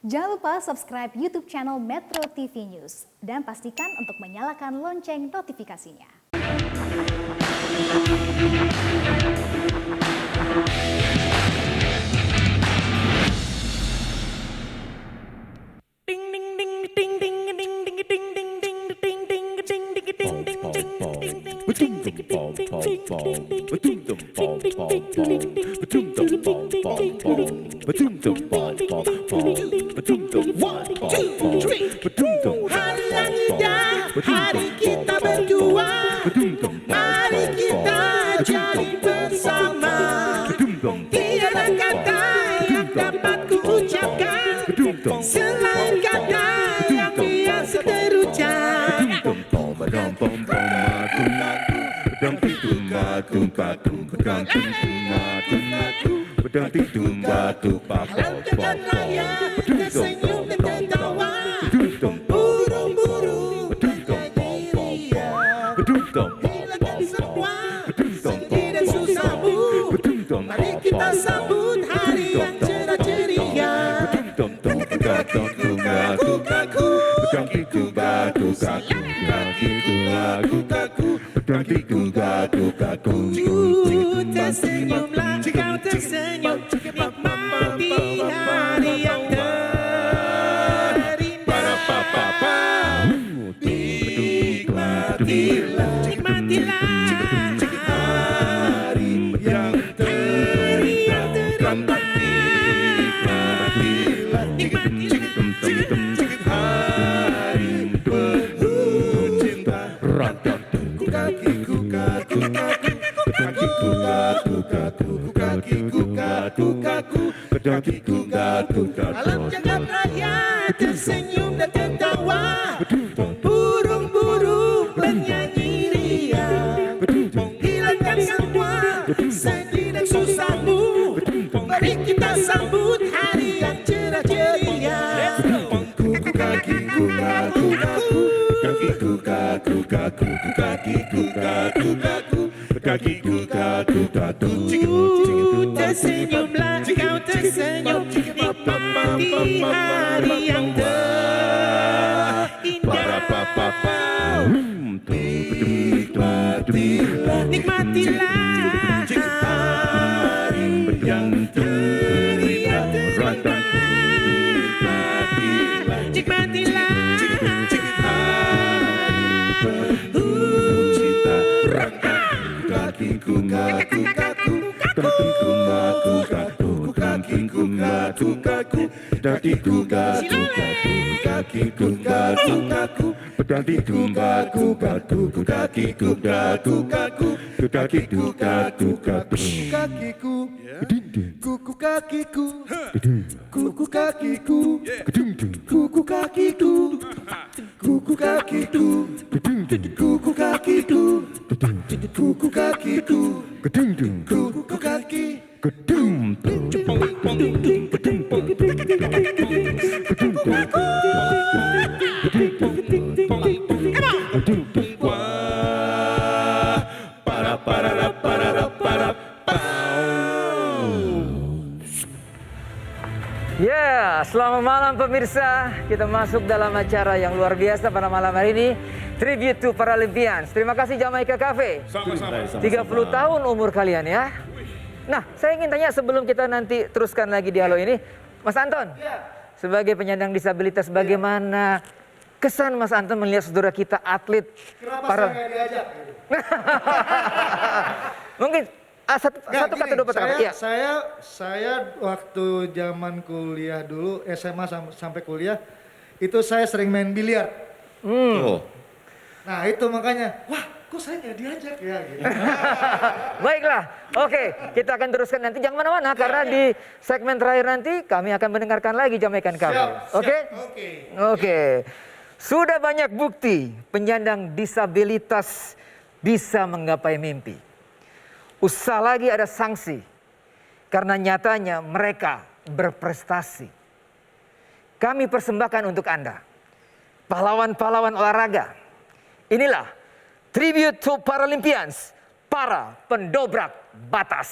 Jangan lupa subscribe YouTube channel Metro TV News dan pastikan untuk menyalakan lonceng notifikasinya. Hari yang indah, hari kita berdua, mari kita jadi bersama. Tiada kata yang dapat kuucapkan selain kata yang biasa terucap. Alam jagat raya tersenyum dan tertawa, burung-burung menjadi riang. Hilangkan semua sedih dan susahmu, mari kita sambut hari yang cerah ceria. Tersenyumlah, kau tersenyum, nikmati hari yang terindah. Nikmatilah hari yang terindah. Nikmatilah hari penuh cinta. Alam jagat raya tersenyum dan tertawa, burung-burung bernyanyi riang. Hilangkan semua sedih dan susahmu, mari kita sambut hari yang cerah ceria. Tersenyumlah, kau tersenyum, nikmati hari yang terindah. Nikmatilah hari yang terindah. Nikmatilah kuku kakiku, kuku kakiku, kuku kakiku, kuku kakiku, kuku kakiku, kuku kakiku, kuku kaki. Ya, selamat malam pemirsa. Kita masuk dalam acara yang luar biasa pada malam hari ini. Tribute to Paralympians. Terima kasih Jamaica Cafe. Sama-sama. 30 tahun umur kalian ya. Nah, saya ingin tanya sebelum kita nanti teruskan lagi dialog ini. Mas Anton, sebagai penyandang disabilitas, bagaimana kesan Mas Anton melihat saudara kita atlet? Kenapa saya nggak diajak? Mungkin satu kata dua kata. Ya. Saya waktu zaman kuliah dulu, SMA sampai kuliah, itu saya sering main biliar. Nah itu makanya, wah kok saya nggak diajak ya gitu. Baiklah, oke, kita akan teruskan nanti. Jangan mana-mana karena di segmen terakhir nanti kami akan mendengarkan lagi Jamaican Cafe. Oke? Oke. Sudah banyak bukti penyandang disabilitas bisa menggapai mimpi. Usah lagi ada sanksi karena nyatanya mereka berprestasi. Kami persembahkan untuk Anda pahlawan-pahlawan olahraga. Inilah Tribute to Paralympians, para pendobrak batas.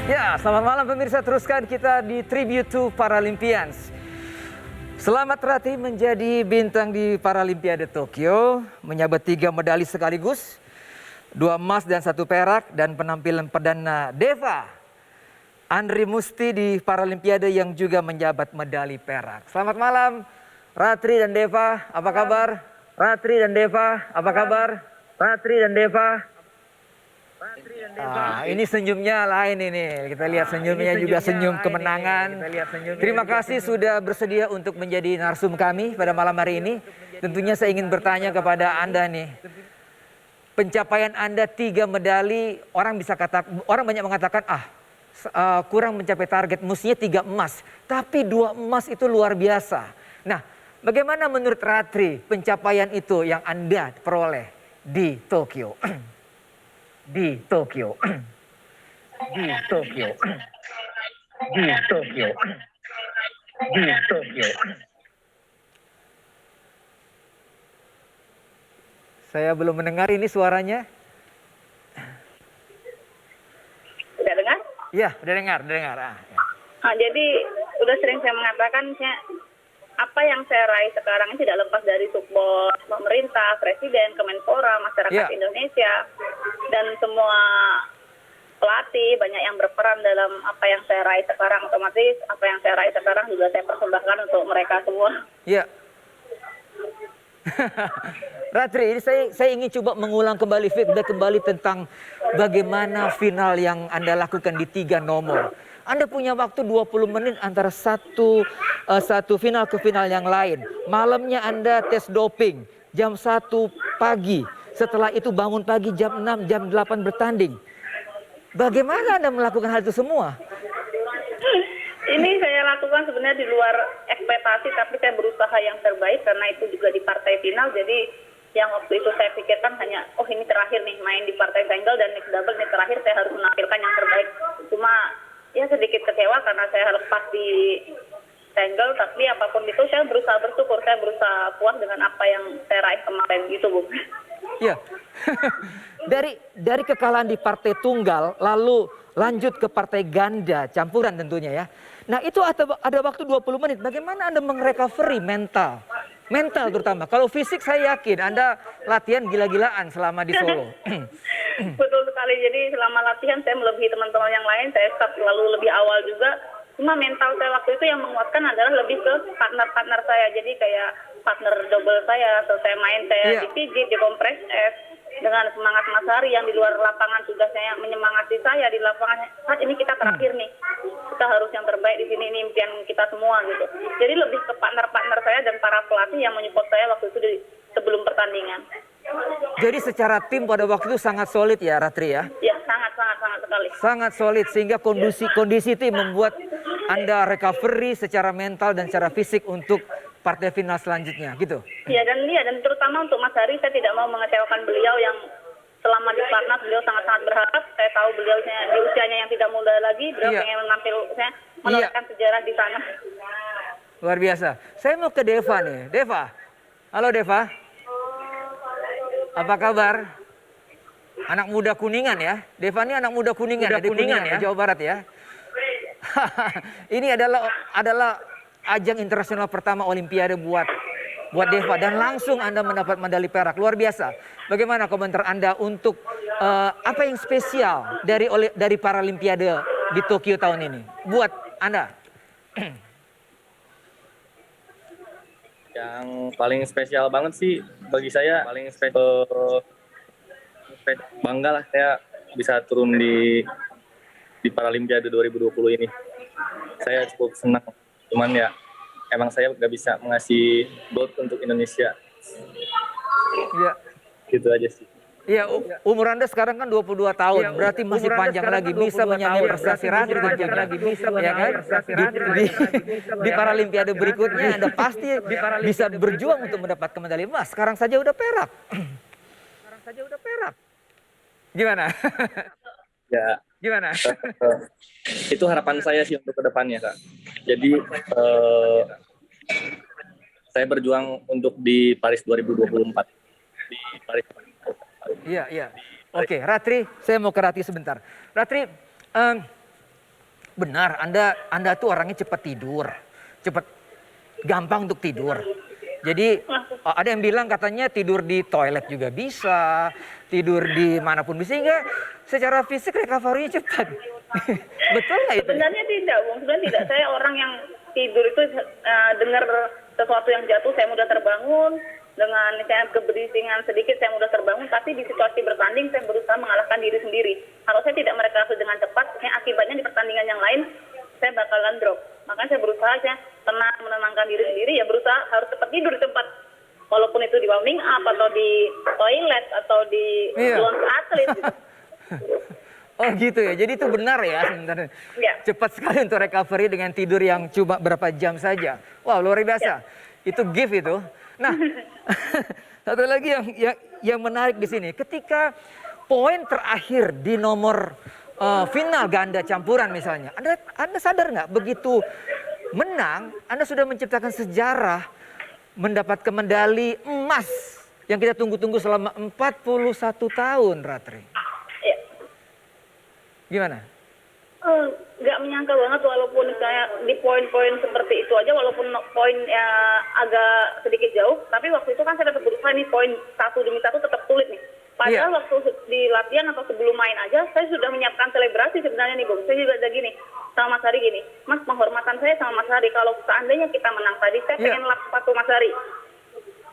Ya, selamat malam pemirsa. Teruskan kita di Tribute to Paralympians. Selamat Ratri menjadi bintang di Paralimpiade Tokyo, menyabet 3 medali sekaligus, 2 emas dan 1 perak, dan penampilan perdana Deva Andri Musti di Paralimpiade yang juga menjabat medali perak. Selamat malam Ratri dan Deva, apa kabar? Ratri dan Deva, apa kabar? Ratri dan Deva. Ini senyumnya lain ini. Kita lihat senyumnya juga senyum kemenangan. Terima kasih sudah bersedia untuk menjadi narsum kami pada malam hari ini. Tentunya saya ingin bertanya kepada Anda nih. Pencapaian Anda 3 medali, orang banyak mengatakan kurang mencapai target, mestinya 3 emas. Tapi 2 emas itu luar biasa. Nah, bagaimana menurut Ratri pencapaian itu yang Anda peroleh di Tokyo? Di Tokyo. Di Tokyo. Di Tokyo. Di Tokyo. Saya belum mendengar ini suaranya. Udah dengar? Iya, udah dengar, udah dengar. Jadi udah sering saya mengatakan apa yang saya raih sekarang ini tidak lepas dari support pemerintah, presiden, Kemenpora, masyarakat Indonesia, dan semua pelatih banyak yang berperan dalam apa yang saya raih sekarang. Otomatis apa yang saya raih sekarang juga saya persembahkan untuk mereka semua. Iya. Ratri, ini saya ingin coba mengulang kembali feedback kembali tentang bagaimana final yang Anda lakukan di 3 nomor. Anda punya waktu 20 menit antara satu final ke final yang lain. Malamnya Anda tes doping jam 1 pagi. Setelah itu bangun pagi jam 6, jam 8 bertanding. Bagaimana Anda melakukan hal itu semua? Ini saya lakukan sebenarnya di luar ekspektasi, tapi saya berusaha yang terbaik karena itu juga di partai final. Jadi yang waktu itu saya pikirkan hanya, ini terakhir nih main di partai single dan mixed double, ini terakhir saya harus menampilkan yang terbaik. Cuma ya sedikit kecewa karena saya lepas di single, tapi apapun itu saya berusaha bersyukur, saya berusaha puas dengan apa yang saya raih kemarin gitu, Bu. Iya. dari kekalahan di partai tunggal lalu lanjut ke partai ganda campuran tentunya ya. Nah, itu ada waktu 20 menit. Bagaimana Anda merecovery mental? Mental terutama. Kalau fisik saya yakin Anda latihan gila-gilaan selama di Solo. Betul sekali. Jadi selama latihan saya melebihi teman-teman yang lain. Saya start selalu lebih awal juga. Cuma mental saya waktu itu yang menguatkan adalah lebih ke partner-partner saya. Jadi kayak partner double saya. Selesai main saya dipijit, dikompres es. Dengan semangat Mas Hari yang di luar lapangan juga saya menyemangati saya di lapangan. Saat ini kita terakhir nih. Kita harus yang terbaik di sini, ini impian kita semua gitu. Jadi lebih ke partner-partner saya dan para pelatih yang menyupport saya waktu itu sebelum pertandingan. Jadi secara tim pada waktu itu sangat solid ya Ratri ya? Ya, sangat sekali. Sangat solid sehingga kondisi tim membuat Anda recovery secara mental dan secara fisik untuk partai final selanjutnya gitu. Iya dan terutama untuk Mas Hari saya tidak mau mengecewakan beliau yang selama di Platnas beliau sangat-sangat berharap. Saya tahu beliau di usianya yang tidak muda lagi, beliau pengen menorehkan sejarah di sana. Luar biasa. Saya mau ke Deva nih. Deva. Halo Deva. Apa kabar? Anak muda Kuningan ya. Deva ini anak muda Kuningan, dari Kuningan ya, Jawa Barat ya. Ini adalah ajang internasional pertama Olimpiade buat Deva dan langsung Anda mendapat medali perak. Luar biasa. Bagaimana komentar Anda untuk apa yang spesial dari Paralimpiade di Tokyo tahun ini buat Anda? Yang paling spesial banget sih bagi saya, bangga lah saya bisa turun di Paralimpiade 2020 ini. Saya cukup senang. Cuman ya emang saya nggak bisa mengasih gold untuk Indonesia. Iya. Gitu aja sih. Iya, umur Anda sekarang kan 22 tahun, berarti masih panjang lagi bisa menyamai prestasi Ratri tentunya. Ya kan? Di Paralimpiade berikutnya Anda pasti bisa berjuang untuk mendapatkan medali emas. Sekarang saja udah perak. Gimana? Ya. Gimana? Itu harapan saya sih untuk kedepannya, Kak. Jadi saya berjuang untuk di Paris 2024. Di Paris. Iya. Oke, Ratri, saya mau ke Ratri sebentar. Ratri, benar Anda tuh orangnya cepat tidur, cepat gampang untuk tidur. Jadi ada yang bilang katanya tidur di toilet juga bisa, tidur di manapun bisa, sehingga secara fisik recovery-nya cepat. Betul nggak itu? Sebenarnya tidak, Bung. Sebenarnya tidak. Saya orang yang tidur itu dengar sesuatu yang jatuh, saya mudah terbangun. Dengan misalnya keberisingan sedikit, saya mudah terbangun. Tapi di situasi bertanding, saya berusaha mengalahkan diri sendiri. Kalau saya tidak merecover dengan cepat, akibatnya di pertandingan yang lain, saya bakalan drop. Makanya saya berusaha aja tenang, menenangkan diri sendiri, ya berusaha harus cepat tidur di tempat. Walaupun itu di warming up, atau di toilet, atau di ruang atlet. Gitu. Oh gitu ya, jadi itu benar ya sebenarnya. Ya. Cepat sekali untuk recovery dengan tidur yang cuma berapa jam saja. Wow, luar biasa. Itu gift itu. Nah, satu lagi yang menarik di sini, ketika poin terakhir di nomor final ganda campuran misalnya, Anda sadar nggak begitu menang, Anda sudah menciptakan sejarah mendapatkan medali emas yang kita tunggu-tunggu selama 41 tahun, Ratri. Ya. Gimana? Nggak menyangka banget, walaupun saya di poin-poin seperti itu aja, walaupun poin agak sedikit jauh, tapi waktu itu kan saya tetap berusaha nih, poin satu demi satu tetap sulit nih. Padahal waktu di latihan atau sebelum main aja, saya sudah menyiapkan selebrasi sebenarnya nih, Bung. Saya juga ada gini, sama Mas Hari gini, Mas, penghormatan saya sama Mas Hari, kalau seandainya kita menang tadi, saya pengen lap sepatu Mas Hari.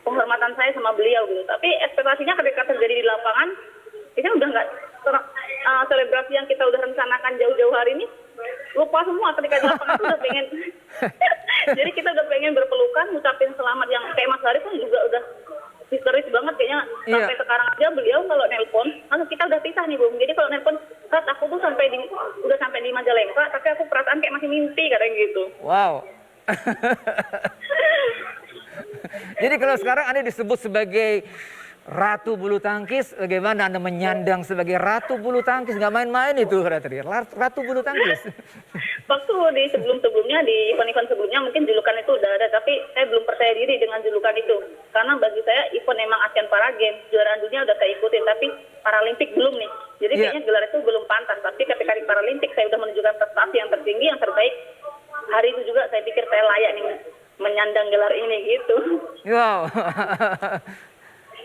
Penghormatan saya sama beliau gitu. Tapi ekspektasinya ketika terjadi di lapangan, ini udah nggak selebrasi yang kita udah rencanakan jauh-jauh hari ini, lupa semua ketika di lapangan itu udah pengen. Jadi kita udah pengen berpelukan, ngucapin selamat yang kayak Mas Hari pun juga udah histeris banget kayaknya. Sampai sekarang aja beliau kalau nelpon, langsung kita udah pisah nih, Bung. Jadi kalau nelpon, Rat, aku tuh udah sampai di Majalengka, tapi aku perasaan kayak masih mimpi, katanya gitu. Wow. Jadi kalau sekarang Anda disebut sebagai Ratu Bulu Tangkis, bagaimana Anda menyandang sebagai Ratu Bulu Tangkis? Nggak main-main itu, Ratu Bulu Tangkis. Waktu di sebelum-sebelumnya, di event-event sebelumnya mungkin julukan itu udah ada, tapi saya belum percaya diri dengan julukan itu. Karena bagi saya event emang Asian Para Games, juara dunia udah saya ikutin, tapi Paralimpik belum nih. Jadi kayaknya gelar itu belum pantas. Tapi ketika di Paralimpik saya udah menunjukkan prestasi yang tertinggi, yang terbaik. Hari itu juga saya pikir saya layak nih menyandang gelar ini gitu. Wow.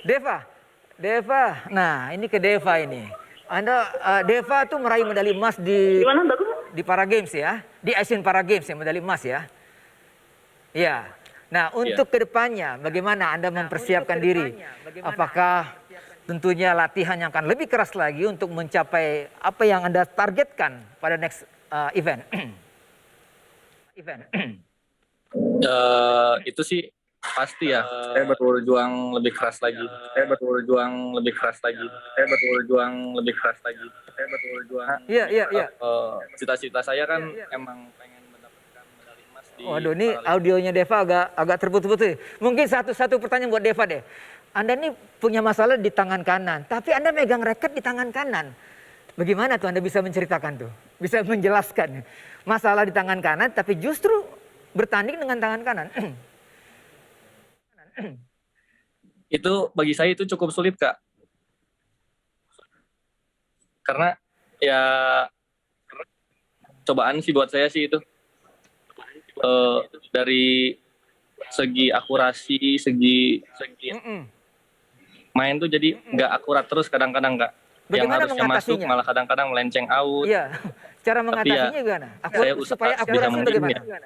Deva. Nah, ini ke Deva ini. Deva tuh meraih medali emas di Gimana, bagus? Di Para Games ya, di Asian Para Games ya, medali emas ya. Iya. Nah, untuk kedepannya bagaimana Anda mempersiapkan diri? Apakah tentunya latihan yang akan lebih keras lagi untuk mencapai apa yang Anda targetkan pada next event? Itu sih pasti ya. Saya berjuang lebih keras lagi. Iya. Cita-cita saya kan emang pengen mendapatkan medali emas di. Waduh, ini audionya Deva agak terputus-putus. Mungkin satu pertanyaan buat Deva deh. Anda nih punya masalah di tangan kanan, tapi Anda megang raket di tangan kanan. Bagaimana tuh Anda bisa menceritakan tuh? Bisa menjelaskan masalah di tangan kanan, tapi justru bertanding dengan tangan kanan. Itu bagi saya itu cukup sulit, Kak. Karena ya cobaan sih buat saya sih itu. Dari segi akurasi, segi main tuh jadi nggak akurat terus kadang-kadang, Kak. Yang Bagaimana harusnya masuk mengatasinya? malah kadang-kadang melenceng out. Iya. Cara Tapi mengatasinya ya, gimana? saya usaha Supaya sebisa akurasi mungkin bagaimana? ya.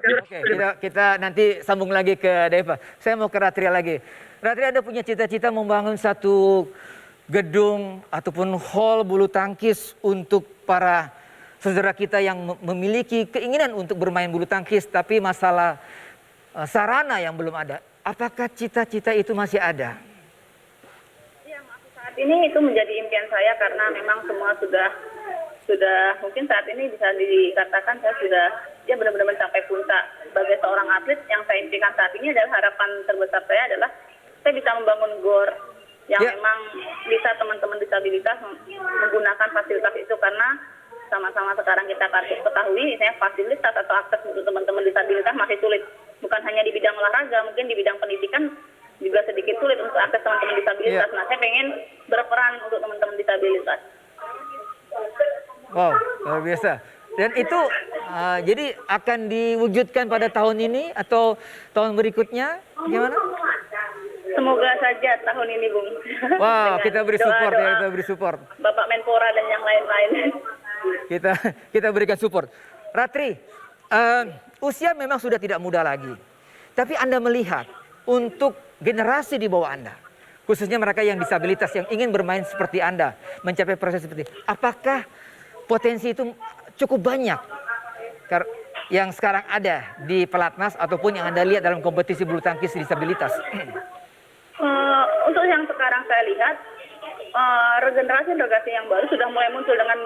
Oke, kita nanti sambung lagi ke Deva. Saya mau ke Ratria lagi. Ratria, Anda punya cita-cita membangun satu gedung ataupun hall bulu tangkis untuk para saudara kita yang memiliki keinginan untuk bermain bulu tangkis, tapi masalah sarana yang belum ada. Apakah cita-cita itu masih ada? Iya, saat ini itu menjadi impian saya karena memang semua sudah mungkin saat ini bisa dikatakan saya sudah benar-benar mencapai puncak. Sebagai seorang atlet yang saya impikan saat ini adalah harapan terbesar saya adalah saya bisa membangun GOR yang memang bisa teman-teman disabilitas menggunakan fasilitas itu, karena sama-sama sekarang kita ketahui misalnya fasilitas atau akses untuk teman-teman disabilitas masih sulit. Bukan hanya di bidang olahraga, mungkin di bidang pendidikan juga sedikit sulit untuk akses teman-teman disabilitas. disabilitas. Nah, saya pengen berperan untuk teman-teman disabilitas. Wow, luar biasa. Dan itu jadi akan diwujudkan pada tahun ini atau tahun berikutnya? Gimana? Semoga saja tahun ini, Bung. Wah, Dengan kita beri support ya, doa-doa kita beri support. Bapak Menpora dan yang lain-lain. Kita berikan support. Ratri, usia memang sudah tidak muda lagi. Tapi Anda melihat untuk generasi di bawah Anda, khususnya mereka yang disabilitas yang ingin bermain seperti Anda, mencapai proses seperti ini, apakah potensi itu cukup banyak yang sekarang ada di pelatnas ataupun yang Anda lihat dalam kompetisi bulu tangkis disabilitas? Untuk yang sekarang saya lihat, regenerasi yang baru sudah mulai muncul dengan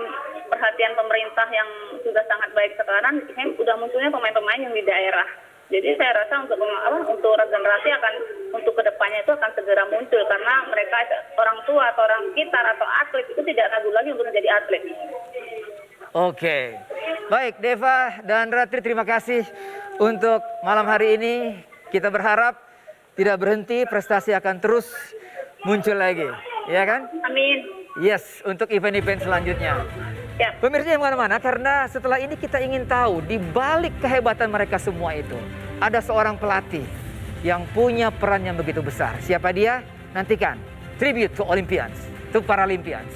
perhatian pemerintah yang sudah sangat baik sekarang. Sudah munculnya pemain-pemain yang di daerah. Jadi saya rasa untuk regenerasi untuk kedepannya itu akan segera muncul karena mereka orang tua atau orang sekitar atau atlet itu tidak ragu lagi untuk menjadi atlet. Oke, baik Deva dan Ratri, terima kasih untuk malam hari ini. Kita berharap tidak berhenti, prestasi akan terus muncul lagi, ya kan? Amin. Yes, untuk event-event selanjutnya. Ya. Pemirsa yang mana-mana, karena setelah ini kita ingin tahu di balik kehebatan mereka semua itu ada seorang pelatih yang punya peran yang begitu besar. Siapa dia? Nantikan Tribute to Olympians, to Paralympians.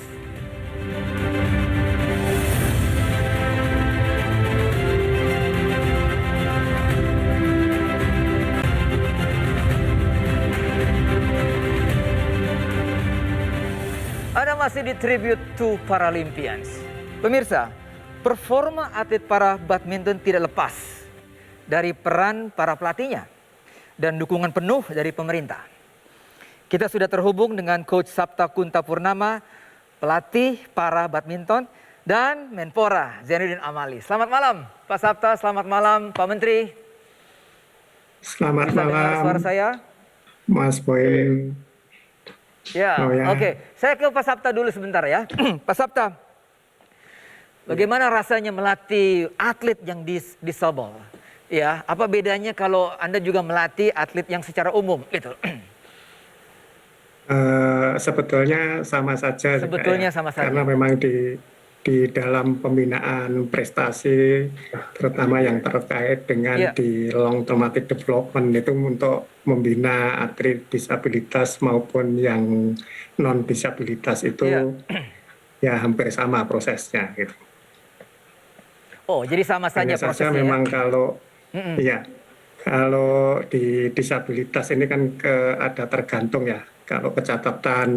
Anda masih di Tribute to Paralympians. Pemirsa, performa atlet para badminton tidak lepas dari peran para pelatihnya dan dukungan penuh dari pemerintah. Kita sudah terhubung dengan Coach Sapta Kuntapurnama, pelatih para badminton, dan Menpora Zainuddin Amali. Selamat malam Pak Sapta, selamat malam Pak Menteri. Selamat Bisa dengar malam, suara saya? Mas Boy. Ya, Oh, ya. Oke. Saya ke Pak Sapta dulu sebentar ya. Pak Sapta, bagaimana rasanya melatih atlet yang disable? Ya, apa bedanya kalau Anda juga melatih atlet yang secara umum gitu? Sebetulnya sama saja. Sebetulnya sama saja. Karena memang di dalam pembinaan prestasi, terutama yang terkait dengan Iya. di long traumatic development itu untuk membina atlet disabilitas maupun yang non disabilitas itu Iya. ya hampir sama prosesnya gitu. Oh, jadi sama saja Hanya saja prosesnya. memang Ya? kalau iya, kalau di disabilitas ini kan ada tergantung ya. Kalau kecacatan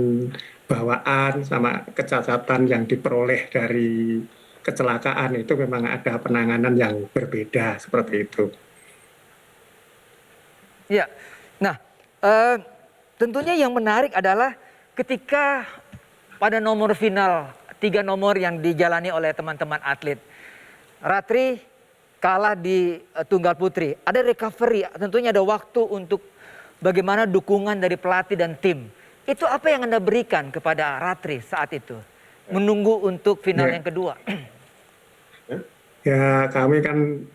bawaan sama kecacatan yang diperoleh dari kecelakaan itu memang ada penanganan yang berbeda seperti itu. Ya. Nah, tentunya yang menarik adalah ketika pada nomor final 3 nomor yang dijalani oleh teman-teman atlet, Ratri kalah di tunggal putri. Ada recovery, tentunya ada waktu untuk bagaimana dukungan dari pelatih dan tim. Itu apa yang Anda berikan kepada Ratri saat itu? Menunggu untuk final Ya. yang kedua. Ya, kami kan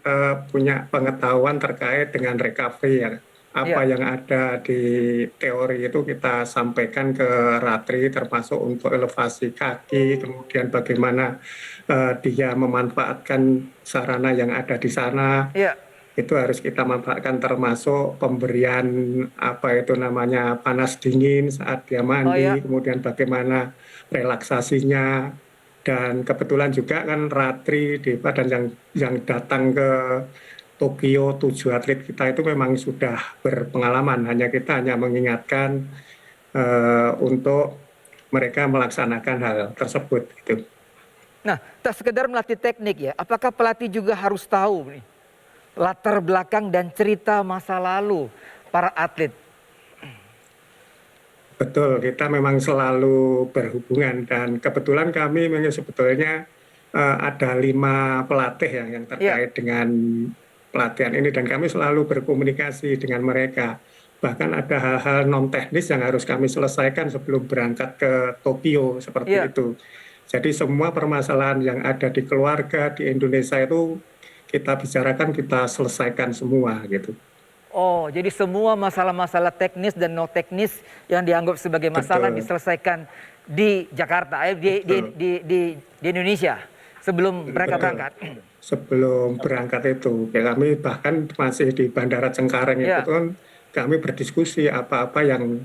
punya pengetahuan terkait dengan recovery ya. Apa yang ada di teori itu kita sampaikan ke Ratri, termasuk untuk elevasi kaki, kemudian bagaimana dia memanfaatkan sarana yang ada di sana. Iya. Itu harus kita manfaatkan, termasuk pemberian apa itu namanya panas dingin saat dia mandi, kemudian bagaimana relaksasinya. Dan kebetulan juga kan Ratri, Deva dan yang datang ke Tokyo 7 atlet kita itu memang sudah berpengalaman. Kita hanya mengingatkan untuk mereka melaksanakan hal tersebut. Gitu. Nah, tak sekedar melatih teknik ya, apakah pelatih juga harus tahu nih, latar belakang dan cerita masa lalu para atlet? Betul, kita memang selalu berhubungan dan kebetulan kami sebetulnya ada 5 pelatih yang terkait dengan pelatihan ini dan kami selalu berkomunikasi dengan mereka. Bahkan ada hal-hal non teknis yang harus kami selesaikan sebelum berangkat ke Tokyo seperti itu. Jadi semua permasalahan yang ada di keluarga di Indonesia itu kita bicarakan, kita selesaikan semua gitu. Oh, jadi semua masalah-masalah teknis dan non teknis yang dianggap sebagai masalah diselesaikan di Jakarta, di Indonesia sebelum mereka berangkat. Sebelum berangkat itu, ya kami bahkan masih di Bandara Cengkareng itu kan kami berdiskusi apa-apa yang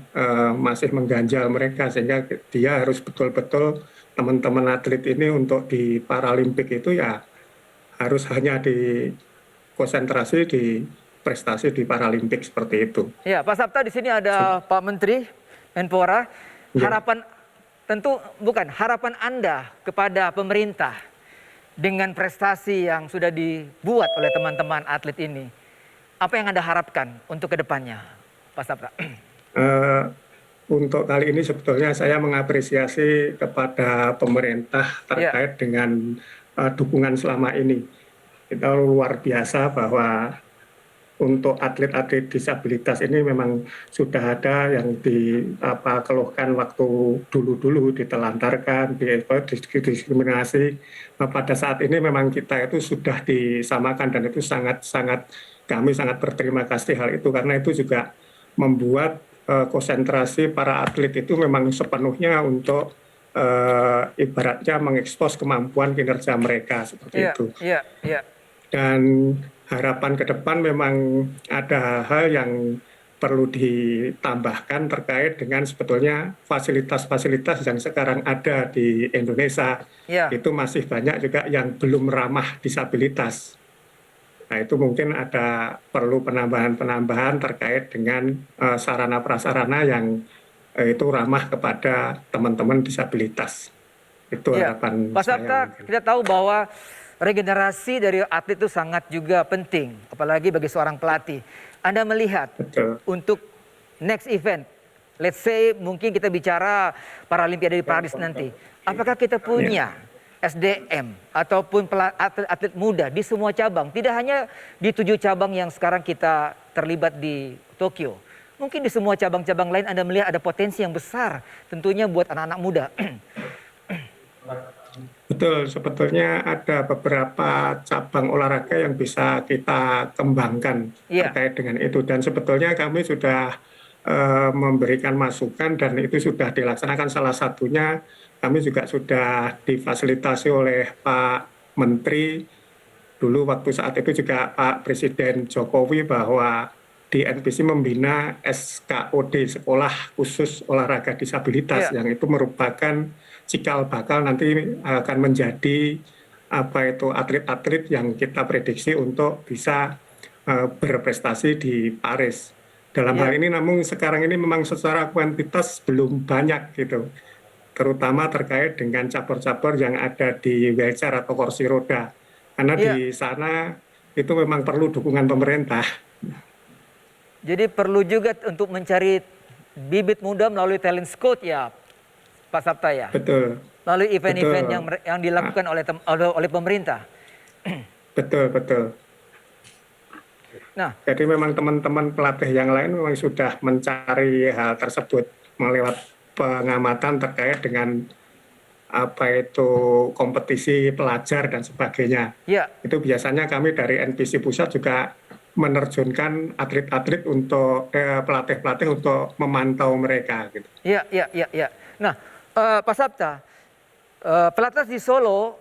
masih mengganjal mereka, sehingga dia harus betul-betul teman-teman atlet ini untuk di Paralimpik itu ya harus hanya di konsentrasi di prestasi di Paralimpik seperti itu. Ya, Pak Sabta, di sini ada Pak Menteri Menpora. Harapan tentu bukan harapan Anda kepada pemerintah dengan prestasi yang sudah dibuat oleh teman-teman atlet ini. Apa yang Anda harapkan untuk kedepannya, Pak Sabta? Untuk kali ini sebetulnya saya mengapresiasi kepada pemerintah terkait dengan dukungan selama ini. Itu luar biasa bahwa untuk atlet-atlet disabilitas ini memang sudah ada yang dikeluhkan waktu dulu-dulu ditelantarkan, didiskriminasi. Pada saat ini memang kita itu sudah disamakan dan itu kami sangat berterima kasih hal itu, karena itu juga membuat konsentrasi para atlet itu memang sepenuhnya untuk ibaratnya mengekspos kemampuan kinerja mereka seperti itu. Dan harapan ke depan memang ada hal yang perlu ditambahkan terkait dengan sebetulnya fasilitas-fasilitas yang sekarang ada di Indonesia. Itu masih banyak juga yang belum ramah disabilitas. Nah, itu mungkin ada perlu penambahan-penambahan terkait dengan sarana prasarana yang itu ramah kepada teman-teman disabilitas. Itu harapan Pak Sabta, kita tahu bahwa regenerasi dari atlet itu sangat juga penting, apalagi bagi seorang pelatih. Anda melihat untuk next event, let's say mungkin kita bicara Paralimpiade di Paris nanti, apakah kita punya SDM ataupun atlet-atlet muda di semua cabang, tidak hanya di 7 cabang yang sekarang kita terlibat di Tokyo. Mungkin di semua cabang-cabang lain Anda melihat ada potensi yang besar tentunya buat anak-anak muda. Betul, sebetulnya ada beberapa cabang olahraga yang bisa kita kembangkan terkait dengan itu. Dan sebetulnya kami sudah memberikan masukan dan itu sudah dilaksanakan. Salah satunya kami juga sudah difasilitasi oleh Pak Menteri. Dulu waktu saat itu juga Pak Presiden Jokowi bahwa di NPC membina SKOD, Sekolah Khusus Olahraga Disabilitas, yang itu merupakan cikal bakal nanti akan menjadi atlet-atlet yang kita prediksi untuk bisa berprestasi di Paris. Dalam hal ini namun sekarang ini memang secara kuantitas belum banyak gitu, terutama terkait dengan cabur-cabur yang ada di wheelchair atau kursi roda, karena di sana itu memang perlu dukungan pemerintah. Jadi perlu juga untuk mencari bibit muda melalui talent scout ya, Pak Sabta ya. Betul. Melalui event-event yang dilakukan oleh pemerintah. Betul. Nah, jadi memang teman-teman pelatih yang lain memang sudah mencari hal tersebut melewat pengamatan terkait dengan kompetisi pelajar dan sebagainya. Itu biasanya kami dari NPC Pusat juga menerjunkan atlet-atlet untuk pelatih-pelatih untuk memantau mereka gitu. Iya. Nah, Pak Sabta, pelatnas di Solo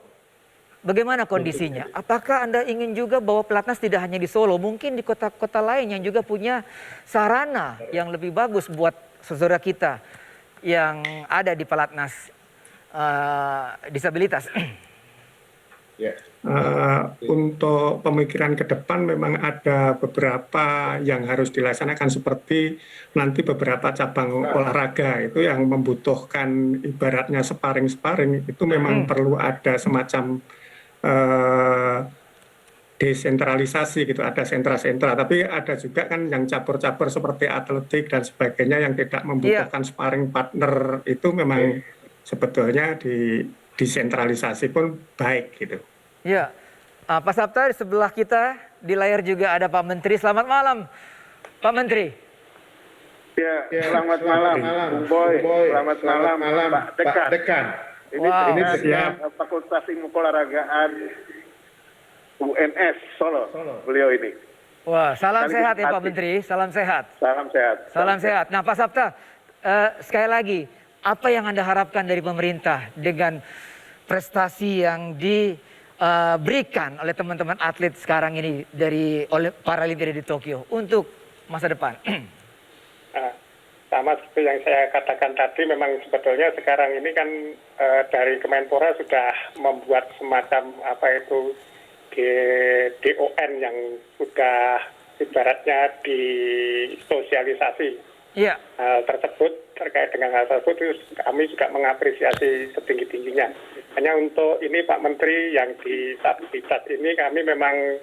bagaimana kondisinya? Apakah Anda ingin juga bahwa pelatnas tidak hanya di Solo, mungkin di kota-kota lain yang juga punya sarana yang lebih bagus buat saudara kita yang ada di pelatnas disabilitas? Untuk pemikiran ke depan memang ada beberapa yang harus dilaksanakan, seperti nanti beberapa cabang olahraga itu yang membutuhkan ibaratnya sparring itu memang perlu ada semacam desentralisasi gitu, ada sentra-sentra, tapi ada juga kan yang cabur-cabur seperti atletik dan sebagainya yang tidak membutuhkan sparring partner, itu memang sebetulnya disentralisasi pun baik gitu. Ya, Pak Sabta, di sebelah kita di layar juga ada Pak Menteri. Selamat malam, Pak Menteri. Ya, selamat malam, Bung Boy. Selamat malam, Pak Dekan. Ini Fakultas Ilmu Keolahragaan UNS Solo, beliau ini. Wah, salam Sekaligus sehat ya Pak hati. Menteri, salam sehat. Salam sehat. Salam sehat. Nah Pak Sapta, sekali lagi, apa yang Anda harapkan dari pemerintah dengan prestasi yang diberikan oleh teman-teman atlet sekarang ini dari Paralimpiade di Tokyo untuk masa depan? Nah, sama seperti yang saya katakan tadi, memang sebetulnya sekarang ini kan dari Kemenpora sudah membuat semacam DON yang sudah ibaratnya disosialisasi. Iya. Hal tersebut, terkait dengan hal tersebut kami juga mengapresiasi setinggi-tingginya. Hanya untuk ini Pak Menteri yang disabilitas ini kami memang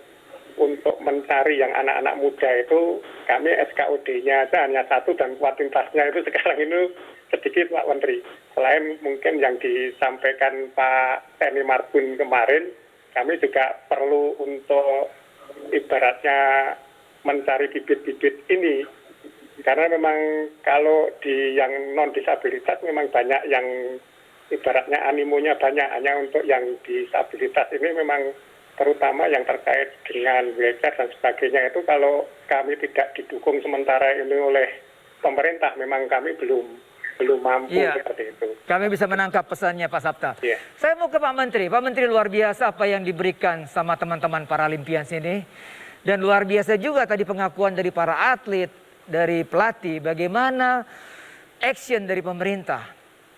untuk mencari yang anak-anak muda itu kami SKUD-nya aja hanya 1 dan kuantitasnya itu sekarang ini sedikit Pak Menteri. Selain mungkin yang disampaikan Pak Teni Marbun kemarin, kami juga perlu untuk ibaratnya mencari bibit-bibit ini. Karena memang kalau di yang non-disabilitas memang banyak yang ibaratnya animonya banyak. Hanya untuk yang disabilitas ini memang terutama yang terkait dengan wheelchair dan sebagainya itu kalau kami tidak didukung sementara ini oleh pemerintah memang kami belum mampu seperti itu. Kami bisa menangkap pesannya Pak Sapta. Iya. Saya mau ke Pak Menteri. Pak Menteri, luar biasa apa yang diberikan sama teman-teman Paralimpians ini. Dan luar biasa juga tadi pengakuan dari para atlet, dari pelatih, bagaimana action dari pemerintah.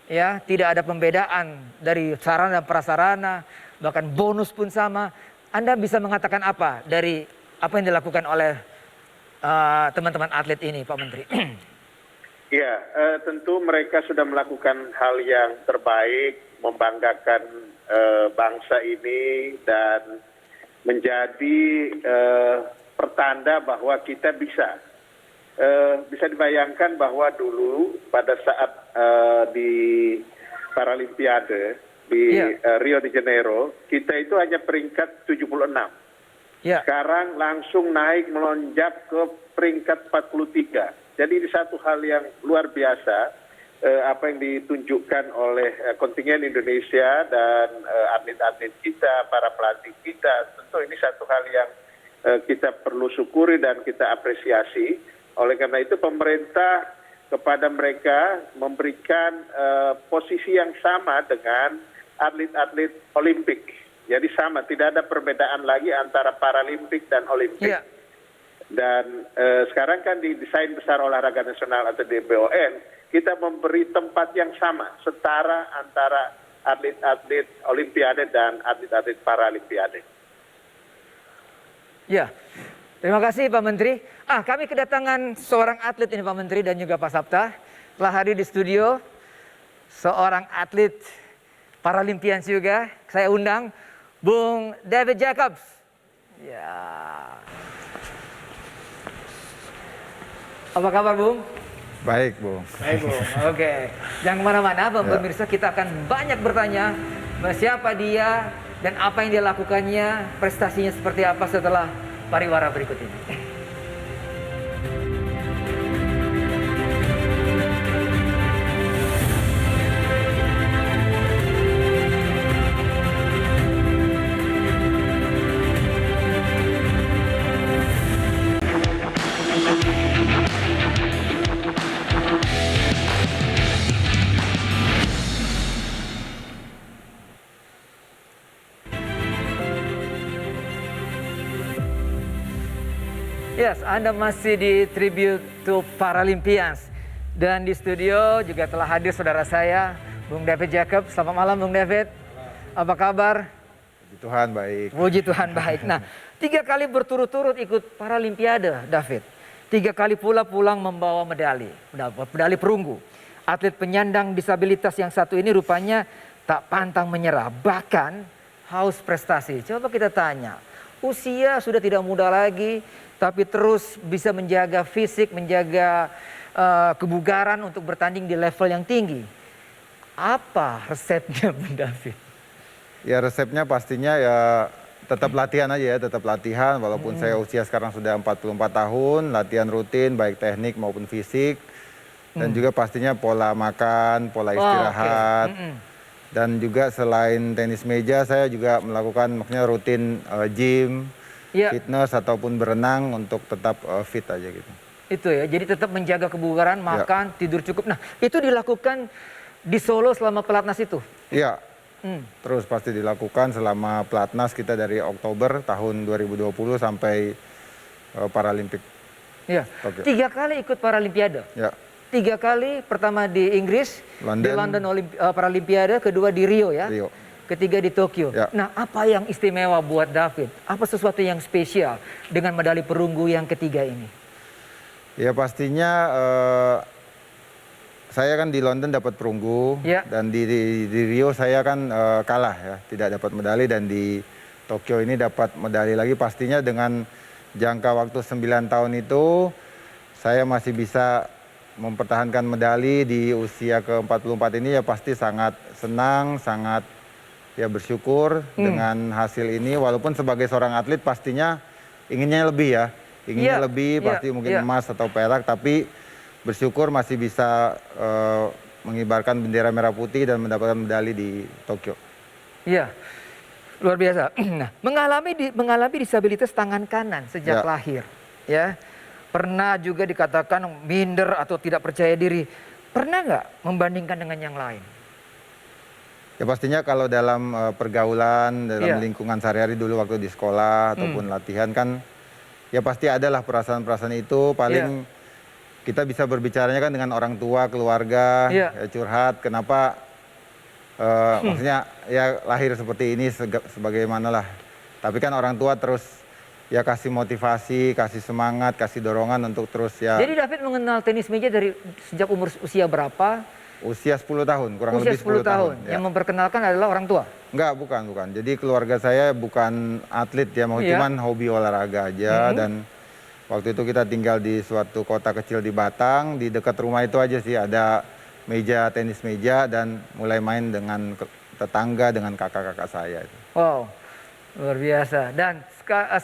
Ya, tidak ada pembedaan dari sarana dan prasarana, bahkan bonus pun sama. Anda bisa mengatakan apa dari apa yang dilakukan oleh teman-teman atlet ini, Pak Menteri? Ya, tentu mereka sudah melakukan hal yang terbaik, membanggakan bangsa ini dan menjadi pertanda bahwa kita bisa. Bisa dibayangkan bahwa dulu pada saat di Paralimpiade di Rio de Janeiro, kita itu hanya peringkat 76. Sekarang langsung naik melonjak ke peringkat 43. Jadi ini satu hal yang luar biasa apa yang ditunjukkan oleh kontingen Indonesia dan atlet-atlet kita, para pelatih kita. Tentu ini satu hal yang kita perlu syukuri dan kita apresiasi. Oleh karena itu pemerintah kepada mereka memberikan posisi yang sama dengan atlet-atlet Olimpik. Jadi sama, tidak ada perbedaan lagi antara Paralimpik dan Olimpik. Dan sekarang kan di Desain Besar Olahraga Nasional atau DBON, kita memberi tempat yang sama, setara antara atlet-atlet Olimpiade dan atlet-atlet Paralimpiade. Ya, terima kasih Pak Menteri. Kami kedatangan seorang atlet ini Pak Menteri dan juga Pak Sapta. Telah hadir di studio seorang atlet Paralimpians juga. Saya undang Bung David Jacobs. Ya. Apa kabar Bung? Baik Bung. Baik Bung. Oke. Jangan kemana-mana, pemirsa, kita akan banyak bertanya siapa dia dan apa yang dia lakukannya, prestasinya seperti apa setelah pariwara berikut ini. Yes, Anda masih di Tribute to Paralympians. Dan di studio juga telah hadir saudara saya, Bung David Jacob. Selamat malam Bung David. Apa kabar? Puji Tuhan baik. Puji Tuhan baik. Nah, 3 kali berturut-turut ikut Paralimpiade, David. 3 kali pula pulang membawa medali perunggu. Atlet penyandang disabilitas yang satu ini rupanya tak pantang menyerah, bahkan haus prestasi. Coba kita tanya, usia sudah tidak muda lagi, tapi terus bisa menjaga fisik, menjaga kebugaran untuk bertanding di level yang tinggi. Apa resepnya Bung David? Ya resepnya pastinya ya tetap latihan aja ya, tetap latihan. Walaupun saya usia sekarang sudah 44 tahun, latihan rutin baik teknik maupun fisik. Dan juga pastinya pola makan, pola istirahat. Dan juga selain tenis meja saya juga melakukan maksudnya rutin gym. fitness ataupun berenang untuk tetap fit aja gitu. Itu ya, jadi tetap menjaga kebugaran, makan, tidur cukup. Nah, itu dilakukan di Solo selama pelatnas itu? Iya, terus pasti dilakukan selama pelatnas kita dari Oktober tahun 2020 sampai Paralimpik. Iya, 3 kali ikut Paralimpiade. Ya. 3 kali, pertama di Inggris, di London Paralimpiade, kedua di Rio ya. Rio. Ketiga di Tokyo. Ya. Nah, apa yang istimewa buat David? Apa sesuatu yang spesial dengan medali perunggu yang ketiga ini? Ya pastinya saya kan di London dapat perunggu dan di Rio saya kan kalah ya, tidak dapat medali, dan di Tokyo ini dapat medali lagi. Pastinya dengan jangka waktu 9 tahun itu saya masih bisa mempertahankan medali di usia ke-44 ini, ya pasti sangat senang, sangat ya bersyukur dengan hasil ini. Walaupun sebagai seorang atlet pastinya inginnya lebih ya, inginnya lebih, pasti mungkin emas atau perak, tapi bersyukur masih bisa mengibarkan bendera merah putih dan mendapatkan medali di Tokyo. Iya, luar biasa. Nah, mengalami disabilitas tangan kanan sejak lahir, ya. Pernah juga dikatakan minder atau tidak percaya diri. Pernah nggak membandingkan dengan yang lain? Ya pastinya kalau dalam pergaulan, dalam lingkungan sehari-hari dulu waktu di sekolah ataupun latihan kan, ya pasti adalah perasaan-perasaan itu. Paling kita bisa berbicaranya kan dengan orang tua, keluarga, ya curhat, kenapa maksudnya ya lahir seperti ini, sebagaimana lah. Tapi kan orang tua terus ya kasih motivasi, kasih semangat, kasih dorongan untuk terus ya. Jadi David mengenal tenis meja dari sejak umur usia berapa? Usia 10 tahun, kurang usia lebih 10 tahun. Yang memperkenalkan adalah orang tua? Enggak, bukan. Jadi keluarga saya bukan atlet ya, cuman hobi olahraga aja. Dan waktu itu kita tinggal di suatu kota kecil di Batang, di dekat rumah itu aja sih ada meja, tenis meja, dan mulai main dengan tetangga, dengan kakak-kakak saya. Wow, luar biasa. Dan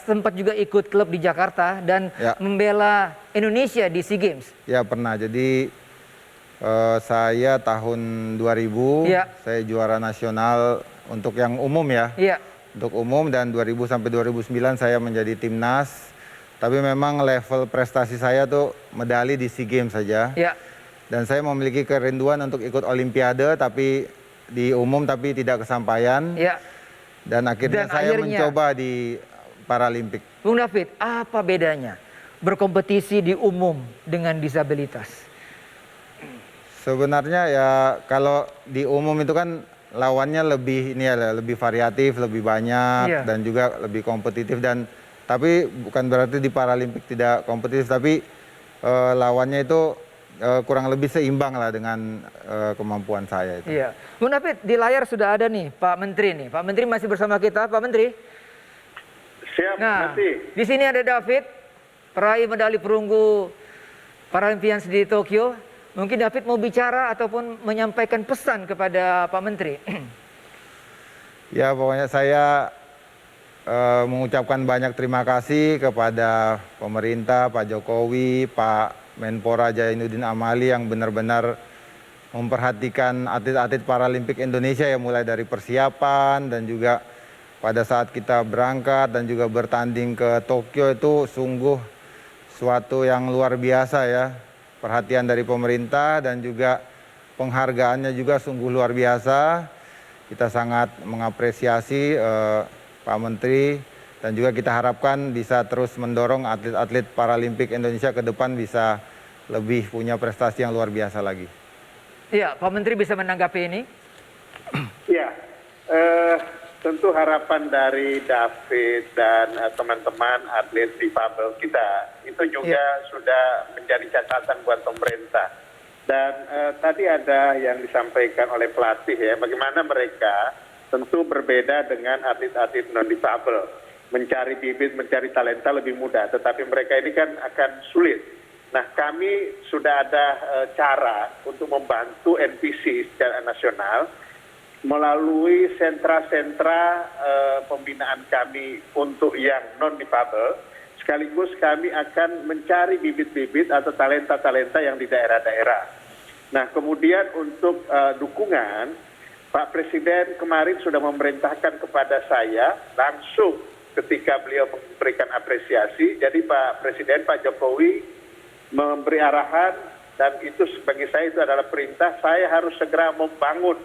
sempat juga ikut klub di Jakarta dan membela Indonesia di SEA Games? Ya pernah, jadi saya tahun 2000 saya juara nasional untuk yang umum ya, untuk umum, dan 2000 sampai 2009 saya menjadi timnas. Tapi memang level prestasi saya tuh medali di SEA Games saja. Dan saya memiliki kerinduan untuk ikut Olimpiade tapi di umum tapi tidak kesampaian. Dan akhirnya saya mencoba di Paralimpik. Bung David, apa bedanya berkompetisi di umum dengan disabilitas? Sebenarnya ya kalau di umum itu kan lawannya lebih lebih variatif, lebih banyak, dan juga lebih kompetitif, dan tapi bukan berarti di Paralimpik tidak kompetitif, tapi lawannya itu kurang lebih seimbang lah dengan kemampuan saya itu. Iya. Bung David, di layar sudah ada nih Pak Menteri nih. Pak Menteri masih bersama kita, Pak Menteri. Siap, nah, nanti. Di sini ada David, peraih medali perunggu Paralympians di Tokyo. Mungkin David mau bicara ataupun menyampaikan pesan kepada Pak Menteri. Ya, pokoknya saya mengucapkan banyak terima kasih kepada pemerintah, Pak Jokowi, Pak Menpora Zainuddin Amali yang benar-benar memperhatikan atlet-atlet Paralimpik Indonesia ya, mulai dari persiapan dan juga pada saat kita berangkat dan juga bertanding ke Tokyo itu sungguh suatu yang luar biasa ya. Perhatian dari pemerintah dan juga penghargaannya juga sungguh luar biasa. Kita sangat mengapresiasi Pak Menteri, dan juga kita harapkan bisa terus mendorong atlet-atlet Paralimpik Indonesia ke depan bisa lebih punya prestasi yang luar biasa lagi. Iya, Pak Menteri bisa menanggapi ini? Ya, tentu harapan dari David dan teman-teman atlet difabel kita itu juga sudah menjadi catatan buat pemerintah. Dan tadi ada yang disampaikan oleh pelatih ya, bagaimana mereka tentu berbeda dengan atlet-atlet non-difabel. Mencari bibit, mencari talenta lebih mudah, tetapi mereka ini kan akan sulit. Nah, kami sudah ada cara untuk membantu NPC secara nasional melalui sentra-sentra pembinaan kami untuk yang non-difabel, sekaligus kami akan mencari bibit-bibit atau talenta-talenta yang di daerah-daerah. Nah, kemudian untuk dukungan, Pak Presiden kemarin sudah memerintahkan kepada saya langsung ketika beliau memberikan apresiasi. Jadi Pak Presiden, Pak Jokowi memberi arahan, dan itu bagi saya itu adalah perintah, saya harus segera membangun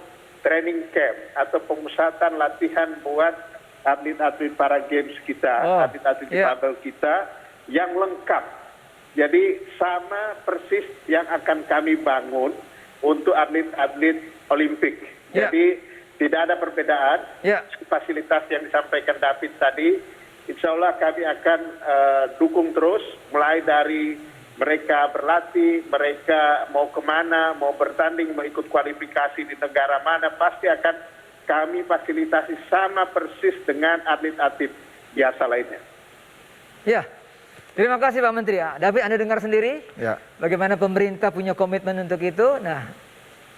training camp atau pemusatan latihan buat atlet-atlet para games kita, atlet-atlet difabel kita yang lengkap. Jadi sama persis yang akan kami bangun untuk atlet-atlet Olimpik. Jadi tidak ada perbedaan. Fasilitas yang disampaikan David tadi, insya Allah kami akan dukung terus, mulai dari mereka berlatih, mereka mau kemana, mau bertanding, mau ikut kualifikasi di negara mana, pasti akan kami fasilitasi sama persis dengan atlet-atlet biasa lainnya. Ya, terima kasih Pak Menteri. David, Anda dengar sendiri bagaimana pemerintah punya komitmen untuk itu. Nah,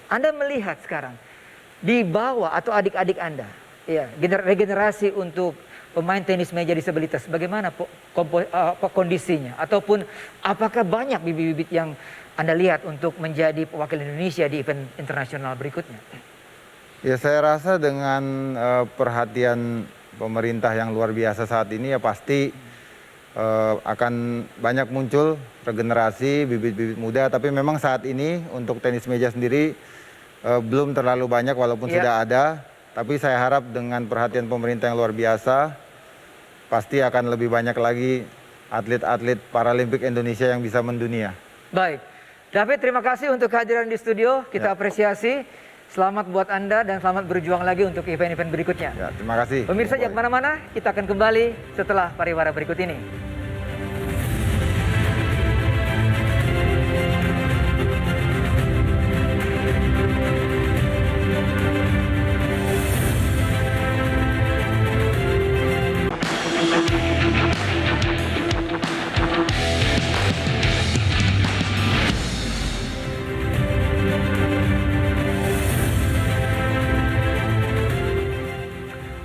Anda melihat sekarang di bawah atau adik-adik Anda, regenerasi untuk pemain tenis meja disabilitas, bagaimana kondisinya? Ataupun apakah banyak bibit-bibit yang Anda lihat untuk menjadi pewakil Indonesia di event internasional berikutnya? Ya, saya rasa dengan perhatian pemerintah yang luar biasa saat ini, ya pasti akan banyak muncul regenerasi bibit-bibit muda. Tapi memang saat ini untuk tenis meja sendiri belum terlalu banyak, walaupun sudah ada. Tapi saya harap dengan perhatian pemerintah yang luar biasa, pasti akan lebih banyak lagi atlet-atlet Paralimpik Indonesia yang bisa mendunia. Baik, David, terima kasih untuk kehadiran di studio. Kita apresiasi. Selamat buat Anda dan selamat berjuang lagi untuk event-event berikutnya. Ya, terima kasih. Pemirsa, jangan kemana-mana. Kita akan kembali setelah pariwara berikut ini.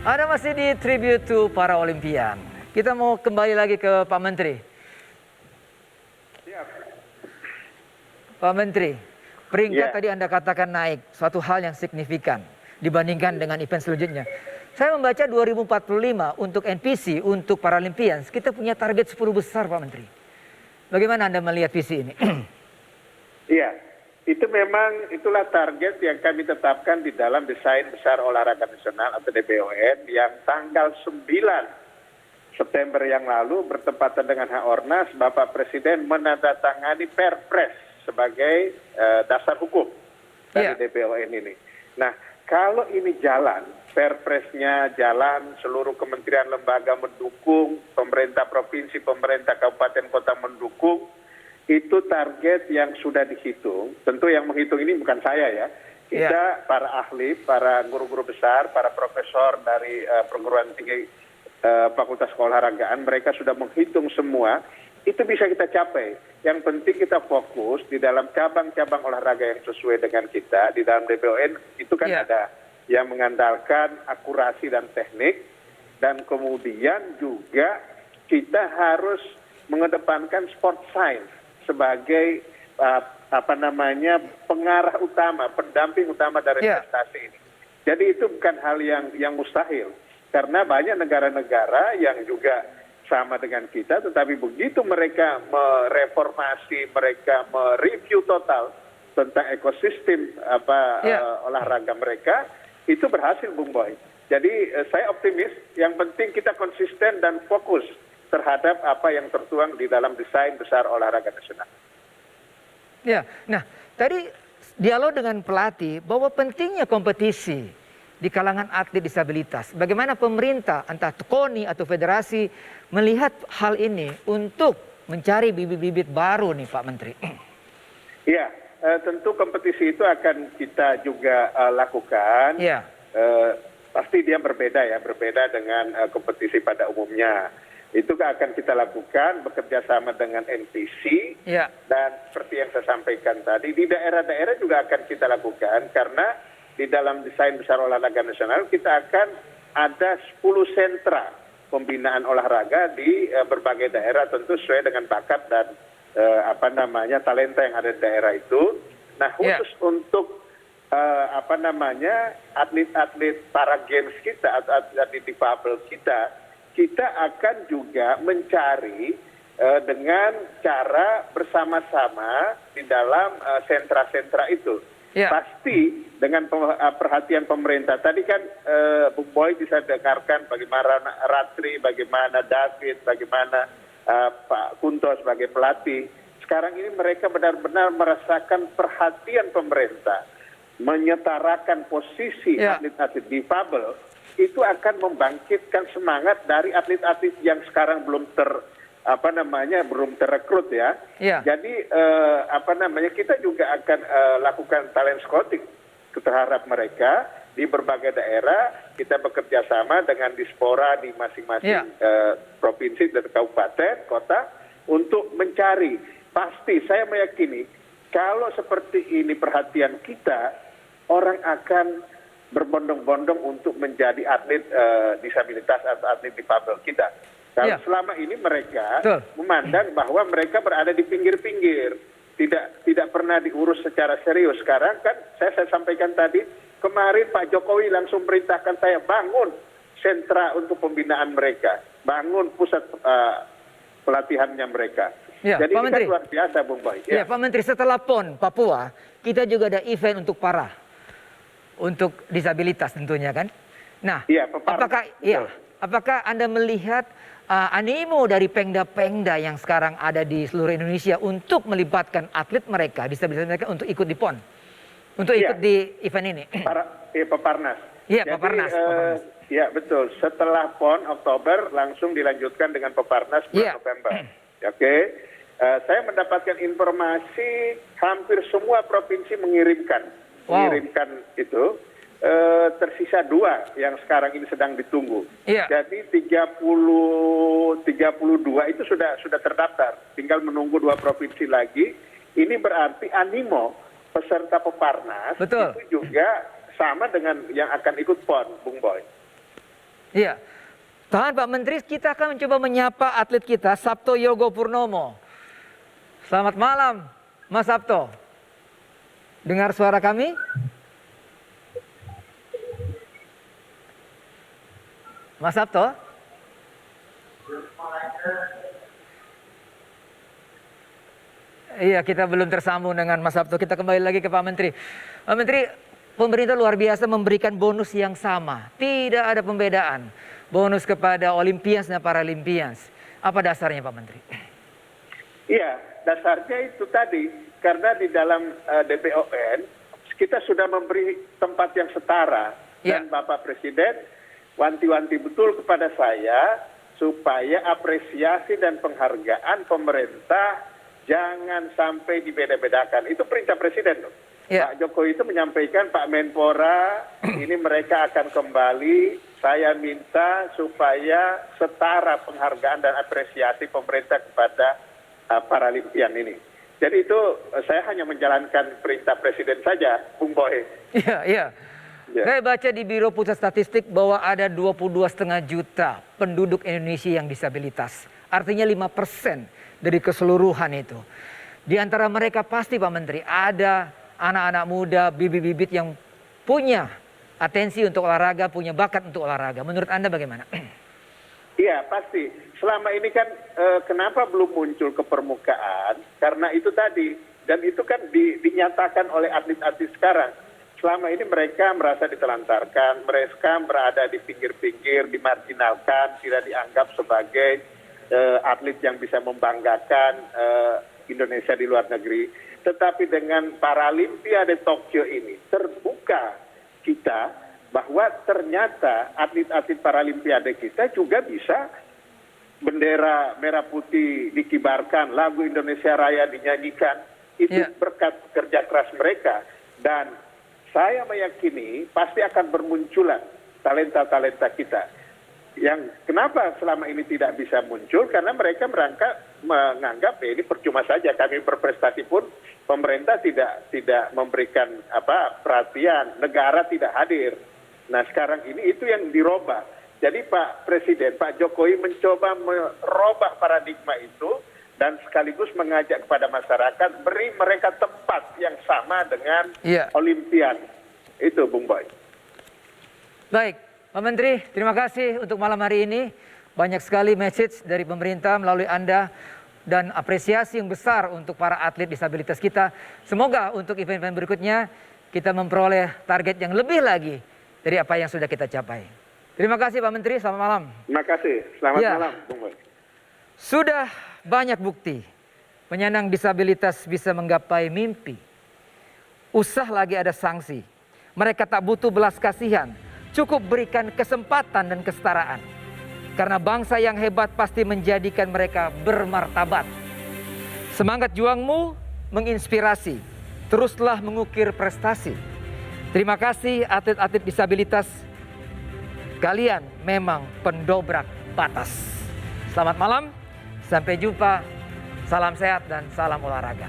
Ada masih di Tribute to para Olimpian. Kita mau kembali lagi ke Pak Menteri. Pak Menteri, peringkat tadi Anda katakan naik, suatu hal yang signifikan dibandingkan dengan event selanjutnya. Saya membaca 2045 untuk NPC, untuk Paralympians, kita punya target 10 besar Pak Menteri. Bagaimana Anda melihat visi ini? Iya, itu memang itulah target yang kami tetapkan di dalam desain besar olahraga nasional atau DBON yang tanggal 9 September yang lalu bertepatan dengan H-Ornas, Bapak Presiden menandatangani Perpres sebagai dasar hukum dari DBON ini. Nah, kalau ini jalan, Perpresnya jalan, seluruh kementerian lembaga mendukung, pemerintah provinsi, pemerintah kabupaten kota mendukung, itu target yang sudah dihitung. Tentu yang menghitung ini bukan saya ya. Kita para ahli, para guru-guru besar, para profesor dari perguruan tinggi Fakultas Keolahragaan, mereka sudah menghitung semua. Itu bisa kita capai. Yang penting kita fokus di dalam cabang-cabang olahraga yang sesuai dengan kita. Di dalam DBON itu kan ada yang mengandalkan akurasi dan teknik. Dan kemudian juga kita harus mengedepankan sport science sebagai pengarah utama, pendamping utama dari prestasi ini. Jadi itu bukan hal yang mustahil, karena banyak negara-negara yang juga sama dengan kita, tetapi begitu mereka mereformasi, mereka mereview total tentang ekosistem olahraga mereka, itu berhasil, Bung Boy. Jadi saya optimis, yang penting kita konsisten dan fokus terhadap apa yang tertuang di dalam desain besar olahraga nasional. Ya, nah tadi dialog dengan pelatih bahwa pentingnya kompetisi di kalangan atlet disabilitas. Bagaimana pemerintah, entah KONI atau federasi melihat hal ini untuk mencari bibit-bibit baru nih Pak Menteri? Iya, tentu kompetisi itu akan kita juga lakukan. Iya. Pasti dia berbeda dengan kompetisi pada umumnya. Itu akan kita lakukan bekerja sama dengan NPC dan seperti yang saya sampaikan tadi di daerah-daerah juga akan kita lakukan, karena di dalam desain besar olahraga nasional kita akan ada 10 sentra pembinaan olahraga di berbagai daerah, tentu sesuai dengan bakat dan talenta yang ada di daerah itu. Nah, khusus untuk atlet-atlet para games kita atau atlet difabel kita, kita akan juga mencari dengan cara bersama-sama di dalam sentra-sentra itu. Pasti dengan perhatian pemerintah. Tadi kan Bung Boy bisa dengarkan bagaimana Ratri, bagaimana David, bagaimana Pak Kunto sebagai pelatih. Sekarang ini mereka benar-benar merasakan perhatian pemerintah, menyetarakan posisi atlet-atlet difabel, itu akan membangkitkan semangat dari atlet-atlet yang sekarang belum belum terrekrut ya. Jadi kita juga akan lakukan talent scouting terhadap mereka di berbagai daerah. Kita bekerja sama dengan dispora di masing-masing provinsi dan kabupaten, kota untuk mencari. Pasti saya meyakini kalau seperti ini perhatian kita, orang akan berbondong-bondong untuk menjadi atlet disabilitas atau atlet difabel kita. Kalau selama ini mereka memandang bahwa mereka berada di pinggir-pinggir, tidak pernah diurus secara serius. Sekarang kan saya sampaikan tadi, kemarin Pak Jokowi langsung perintahkan saya bangun sentra untuk pembinaan mereka, bangun pusat pelatihannya mereka. Jadi Pak ini Menteri, kan luar biasa, Bung Boy. Pak Menteri, setelah PON Papua, kita juga ada event untuk untuk disabilitas tentunya kan. Nah, apakah Anda melihat animo dari pengda-pengda yang sekarang ada di seluruh Indonesia untuk melibatkan atlet mereka, disabilitas mereka untuk ikut di PON, untuk ikut di event ini? Peparnas. Iya, Peparnas. Ya betul. Setelah PON Oktober langsung dilanjutkan dengan Peparnas bulan November. Oke. Saya mendapatkan informasi hampir semua provinsi mengirimkan itu. Tersisa 2 yang sekarang ini sedang ditunggu. Jadi 32 itu sudah terdaftar. Tinggal menunggu 2 provinsi lagi. Ini berarti animo peserta Peparnas itu juga sama dengan yang akan ikut PON, Bung Boy. Iya. Tahan Pak Menteri, kita akan mencoba menyapa atlet kita, Sabto Yogo Purnomo. Selamat malam, Mas Sabto. Dengar suara kami? Mas Sabto? Iya, kita belum tersambung dengan Mas Sabto. Kita kembali lagi ke Pak Menteri. Pak Menteri, pemerintah luar biasa memberikan bonus yang sama. Tidak ada pembedaan. Bonus kepada Olimpians dan Paralimpians. Apa dasarnya Pak Menteri? Iya, dasarnya itu tadi. Karena di dalam DPON, kita sudah memberi tempat yang setara. Dan Bapak Presiden wanti-wanti betul kepada saya supaya apresiasi dan penghargaan pemerintah jangan sampai dibeda-bedakan. Itu perintah Presiden loh. Pak Jokowi itu menyampaikan, Pak Menpora, ini mereka akan kembali, saya minta supaya setara penghargaan dan apresiasi pemerintah kepada Paralimpian ini. Jadi itu saya hanya menjalankan perintah Presiden saja, Bung Boy. Iya. Saya baca di Biro Pusat Statistik bahwa ada 22,5 juta penduduk Indonesia yang disabilitas. Artinya 5% dari keseluruhan itu. Di antara mereka pasti Pak Menteri ada anak-anak muda, bibit-bibit yang punya atensi untuk olahraga, punya bakat untuk olahraga. Menurut Anda bagaimana? Iya pasti. Selama ini kan kenapa belum muncul ke permukaan? Karena itu tadi. Dan itu kan dinyatakan oleh atlet-atlet sekarang. Selama ini mereka merasa ditelantarkan, mereka berada di pinggir-pinggir, dimarginalkan, tidak dianggap sebagai atlet yang bisa membanggakan Indonesia di luar negeri. Tetapi dengan Paralimpiade Tokyo ini terbuka kita bahwa ternyata atlet-atlet Paralimpiade kita juga bisa bendera merah putih dikibarkan, lagu Indonesia Raya dinyanyikan. Itu berkat kerja keras mereka. Dan saya meyakini pasti akan bermunculan talenta-talenta kita. Yang kenapa selama ini tidak bisa muncul? Karena mereka menganggap ini percuma saja kami berprestasi pun pemerintah tidak memberikan perhatian, negara tidak hadir. Nah sekarang ini itu yang dirubah. Jadi Pak Presiden, Pak Jokowi mencoba merubah paradigma itu dan sekaligus mengajak kepada masyarakat beri mereka tempat yang sama dengan Olimpian. Itu Bung Boy. Baik, Pak Menteri, terima kasih untuk malam hari ini. banyak sekali message dari pemerintah melalui Anda dan apresiasi yang besar untuk para atlet disabilitas kita. Semoga untuk event-event berikutnya kita memperoleh target yang lebih lagi dari apa yang sudah kita capai. Terima kasih Pak Menteri, selamat malam. Terima kasih, selamat Ya. malam. Bung Boy. Sudah banyak bukti penyandang disabilitas bisa menggapai mimpi. Usah lagi ada sanksi. Mereka tak butuh belas kasihan, cukup berikan kesempatan dan kesetaraan. Karena bangsa yang hebat pasti menjadikan mereka bermartabat. Semangat juangmu menginspirasi. Teruslah mengukir prestasi. Terima kasih atlet-atlet disabilitas. Kalian memang pendobrak batas. Selamat malam, sampai jumpa. Salam sehat dan salam olahraga.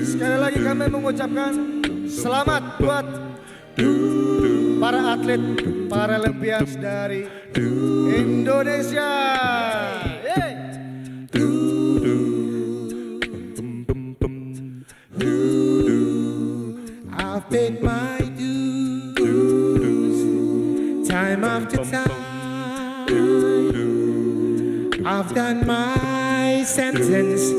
Sekali lagi kami mengucapkan selamat buat para atlet Paralympians dari Indonesia. Yeay. I've paid my dues, time after time. I've done my sentence,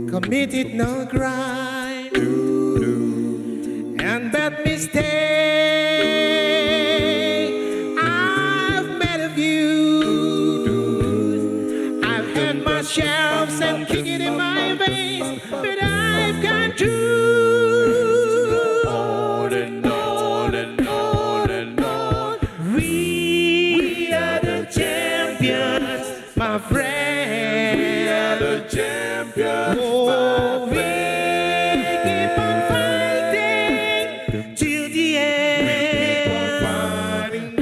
committed no crime, and that mistake I've made of you. I've had my share of and kicking in my veins, but I've gone through. On and on and on and on. We are the champions, my friend. We are the champions. Oh, we keep on fighting till the end.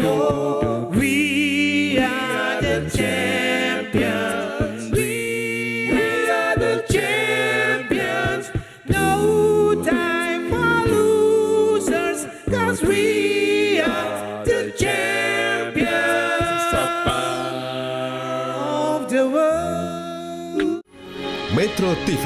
Oh, we are the champions. We are the champions. No time for losers, 'cause we are the champions of the world. Metro TV